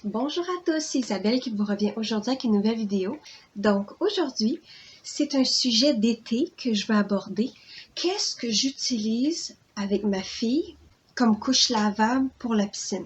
Bonjour à tous, c'est Isabelle qui vous revient aujourd'hui avec une nouvelle vidéo. Donc aujourd'hui, c'est un sujet d'été que je vais aborder. Qu'est-ce que j'utilise avec ma fille comme couche lavable pour la piscine?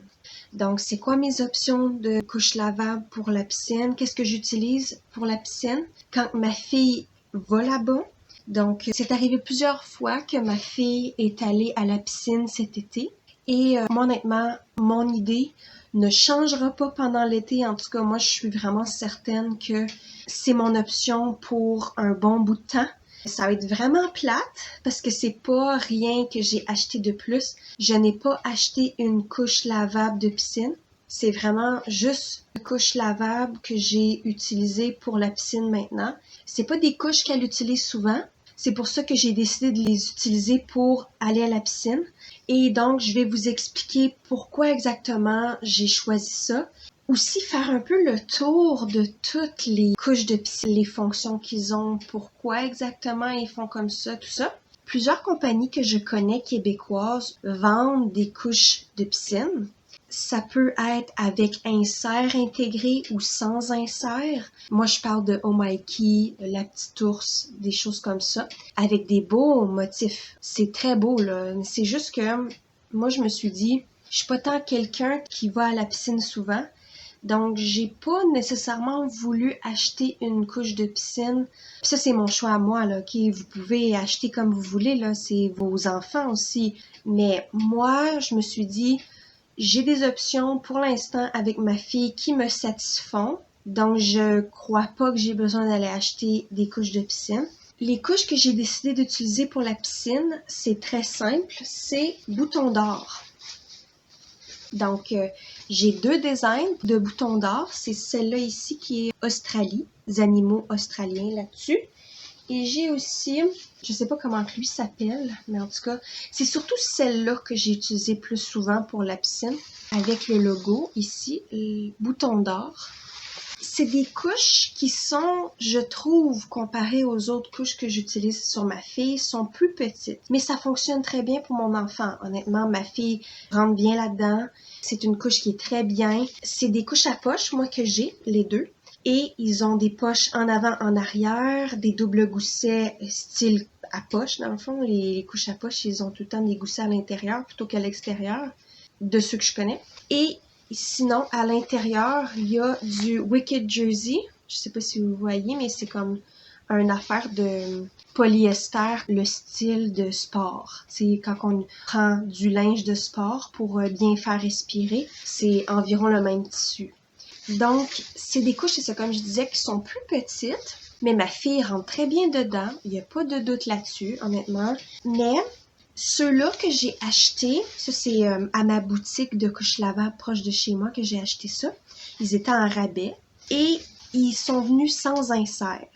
Donc c'est quoi mes options de couche lavable pour la piscine? Qu'est-ce que j'utilise pour la piscine quand ma fille va là-bas? Donc c'est arrivé plusieurs fois que ma fille est allée à la piscine cet été. Et moi, honnêtement, mon idée ne changera pas pendant l'été. En tout cas, moi, je suis vraiment certaine que c'est mon option pour un bon bout de temps. Ça va être vraiment plate parce que c'est pas rien que j'ai acheté de plus. Je n'ai pas acheté une couche lavable de piscine. C'est vraiment juste une couche lavable que j'ai utilisée pour la piscine maintenant. C'est pas des couches qu'elle utilise souvent. C'est pour ça que j'ai décidé de les utiliser pour aller à la piscine. Et donc, je vais vous expliquer pourquoi exactement j'ai choisi ça. Aussi, faire un peu le tour de toutes les couches de piscine, les fonctions qu'ils ont, pourquoi exactement ils font comme ça, tout ça. Plusieurs compagnies que je connais québécoises vendent des couches de piscine. Ça peut être avec insert intégré ou sans insert. Moi, je parle de Omaiki, la petite ours, des choses comme ça, avec des beaux motifs. C'est très beau, là. C'est juste que moi, je me suis dit, je suis pas tant quelqu'un qui va à la piscine souvent. Donc, j'ai pas nécessairement voulu acheter une couche de piscine. Puis ça, c'est mon choix à moi, là, OK? Vous pouvez acheter comme vous voulez, là. C'est vos enfants aussi. Mais moi, je me suis dit, j'ai des options pour l'instant avec ma fille qui me satisfont. Donc, je crois pas que j'ai besoin d'aller acheter des couches de piscine. Les couches que j'ai décidé d'utiliser pour la piscine, c'est très simple. C'est bouton d'or. Donc, j'ai deux designs de boutons d'or. C'est celle-là ici qui est Australie, des animaux australiens là-dessus. Et j'ai aussi, je sais pas comment lui s'appelle, mais en tout cas, c'est surtout celle-là que j'ai utilisée plus souvent pour la piscine, avec le logo ici, le bouton d'or. C'est des couches qui sont, je trouve, comparées aux autres couches que j'utilise sur ma fille, sont plus petites. Mais ça fonctionne très bien pour mon enfant. Honnêtement, ma fille rentre bien là-dedans. C'est une couche qui est très bien. C'est des couches à poche, moi, que j'ai, les deux. Et ils ont des poches en avant, en arrière, des doubles goussets style à poche, dans le fond. Les couches à poche, ils ont tout le temps des goussets à l'intérieur plutôt qu'à l'extérieur, de ceux que je connais. Et sinon, à l'intérieur, il y a du Wicked Jersey. Je sais pas si vous voyez, mais c'est comme une affaire de polyester, le style de sport. C'est quand on prend du linge de sport pour bien faire respirer, c'est environ le même tissu. Donc, c'est des couches, c'est ça, comme je disais, qui sont plus petites, mais ma fille rentre très bien dedans. Il n'y a pas de doute là-dessus, honnêtement. Mais ceux-là que j'ai achetés, ça c'est à ma boutique de couches lavables proche de chez moi que j'ai acheté ça. Ils étaient en rabais et ils sont venus sans insert.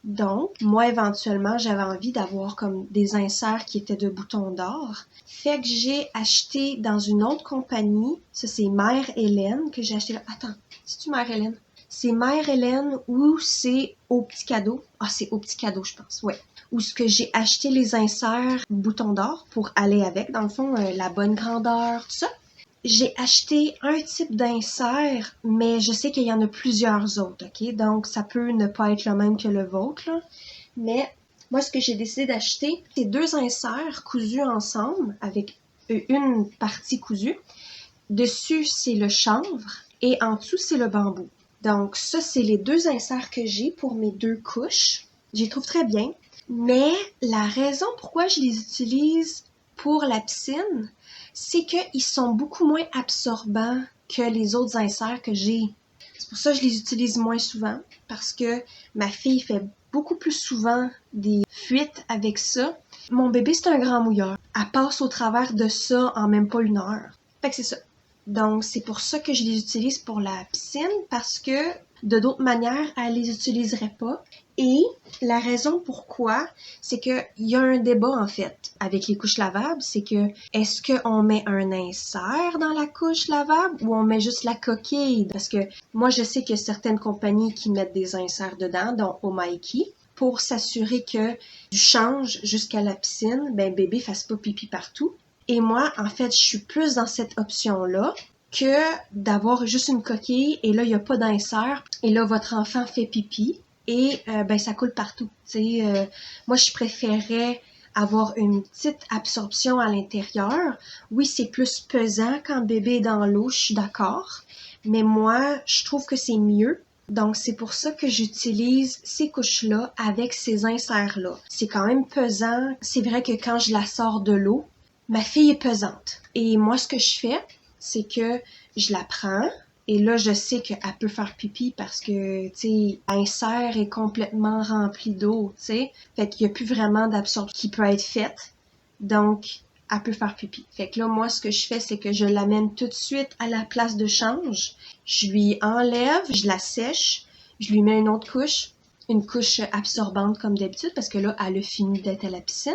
Donc, moi, éventuellement, j'avais envie d'avoir comme des inserts qui étaient de boutons d'or. Fait que j'ai acheté dans une autre compagnie, ça c'est Mère Hélène, que j'ai acheté là. Attends, c'est-tu Mère Hélène? C'est Mère Hélène ou c'est Au Petit Cadeau? Ah, c'est Au Petit Cadeau, je pense, ouais. Où ce que j'ai acheté les inserts boutons d'or pour aller avec, dans le fond, la bonne grandeur, tout ça. J'ai acheté un type d'insert, mais je sais qu'il y en a plusieurs autres, OK? Donc, ça peut ne pas être le même que le vôtre, là. Mais moi, ce que j'ai décidé d'acheter, c'est deux inserts cousus ensemble, avec une partie cousue. Dessus, c'est le chanvre et en dessous, c'est le bambou. Donc, ça, c'est les deux inserts que j'ai pour mes deux couches. Je les trouve très bien. Mais la raison pourquoi je les utilise pour la piscine, c'est qu'ils sont beaucoup moins absorbants que les autres inserts que j'ai. C'est pour ça que je les utilise moins souvent, parce que ma fille fait beaucoup plus souvent des fuites avec ça. Mon bébé, c'est un grand mouilleur. Elle passe au travers de ça en même pas une heure. Fait que c'est ça. Donc, c'est pour ça que je les utilise pour la piscine, parce que de d'autres manières, elle les utiliserait pas. Et la raison pourquoi, c'est qu'il y a un débat en fait avec les couches lavables, c'est que est-ce qu'on met un insert dans la couche lavable ou on met juste la coquille? Parce que moi, je sais qu'il y a certaines compagnies qui mettent des inserts dedans, dont Omaiki, pour s'assurer que du change jusqu'à la piscine, ben bébé fasse pas pipi partout. Et moi, en fait, je suis plus dans cette option-là. que d'avoir juste une coquille et là, il n'y a pas d'insert et là, votre enfant fait pipi et ça coule partout. Moi, je préférais avoir une petite absorption à l'intérieur. Oui, c'est plus pesant quand le bébé est dans l'eau, je suis d'accord, mais moi, je trouve que c'est mieux. Donc, c'est pour ça que j'utilise ces couches-là avec ces inserts-là. C'est quand même pesant. C'est vrai que quand je la sors de l'eau, ma fille est pesante. Et moi, ce que je fais, c'est que je la prends et là, je sais qu'elle peut faire pipi parce que, tu sais, l'insert est complètement rempli d'eau, tu sais. Fait qu'il n'y a plus vraiment d'absorption qui peut être faite. Donc, elle peut faire pipi. Fait que là, moi, ce que je fais, c'est que je l'amène tout de suite à la place de change. Je lui enlève, je la sèche, je lui mets une couche absorbante comme d'habitude parce que là, elle a fini d'être à la piscine.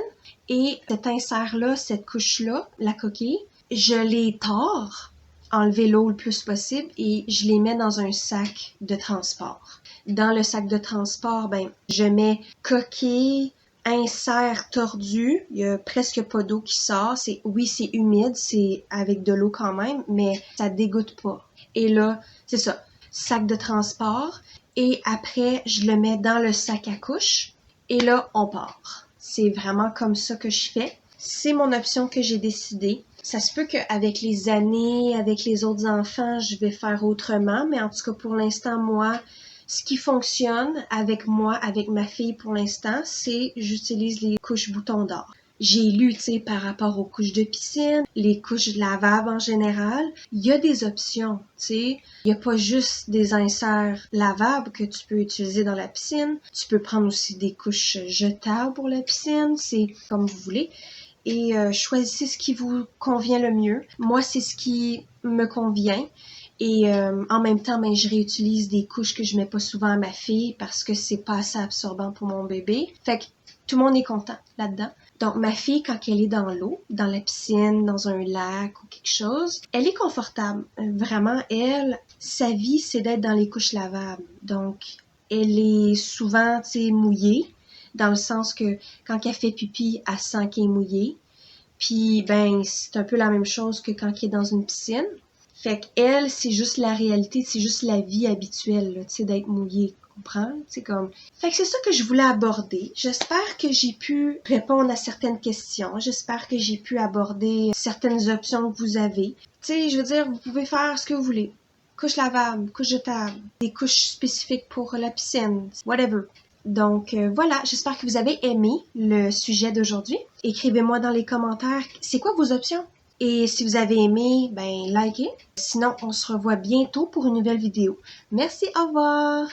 Et cet insert-là, cette couche-là, la coquille, je les tords, enlever l'eau le plus possible et je les mets dans un sac de transport. Dans le sac de transport, je mets coquille, insert tordu, il y a presque pas d'eau qui sort. Oui, c'est humide, c'est avec de l'eau quand même, mais ça dégoûte pas. Et là, c'est ça, sac de transport. Et après, je le mets dans le sac à couche. Et là, on part. C'est vraiment comme ça que je fais. C'est mon option que j'ai décidée. Ça se peut qu'avec les années, avec les autres enfants, je vais faire autrement, mais en tout cas, pour l'instant, moi, ce qui fonctionne avec moi, avec ma fille pour l'instant, c'est j'utilise les couches boutons d'or. J'ai lu, tu sais, par rapport aux couches de piscine, les couches lavables en général, il y a des options, tu sais. Il n'y a pas juste des inserts lavables que tu peux utiliser dans la piscine. Tu peux prendre aussi des couches jetables pour la piscine, c'est comme vous voulez. Et choisissez ce qui vous convient le mieux. Moi, c'est ce qui me convient. Et en même temps, je réutilise des couches que je mets pas souvent à ma fille parce que c'est pas assez absorbant pour mon bébé. Fait que tout le monde est content là-dedans. Donc, ma fille, quand elle est dans l'eau, dans la piscine, dans un lac ou quelque chose, elle est confortable. Vraiment, elle, sa vie, c'est d'être dans les couches lavables. Donc, elle est souvent, tu sais, mouillée, dans le sens que quand elle fait pipi, elle sent qu'elle est mouillée. Puis, c'est un peu la même chose que quand elle est dans une piscine. Fait qu'elle, c'est juste la réalité, c'est juste la vie habituelle, tu sais, d'être mouillée. Comprendre, c'est comme. Fait que c'est ça que je voulais aborder. J'espère que j'ai pu répondre à certaines questions. J'espère que j'ai pu aborder certaines options que vous avez. Tu sais, je veux dire, vous pouvez faire ce que vous voulez. Couche lavable, couche jetable, des couches spécifiques pour la piscine, whatever. Donc voilà, j'espère que vous avez aimé le sujet d'aujourd'hui. Écrivez-moi dans les commentaires, c'est quoi vos options? Et si vous avez aimé, likez. Sinon, on se revoit bientôt pour une nouvelle vidéo. Merci, au revoir!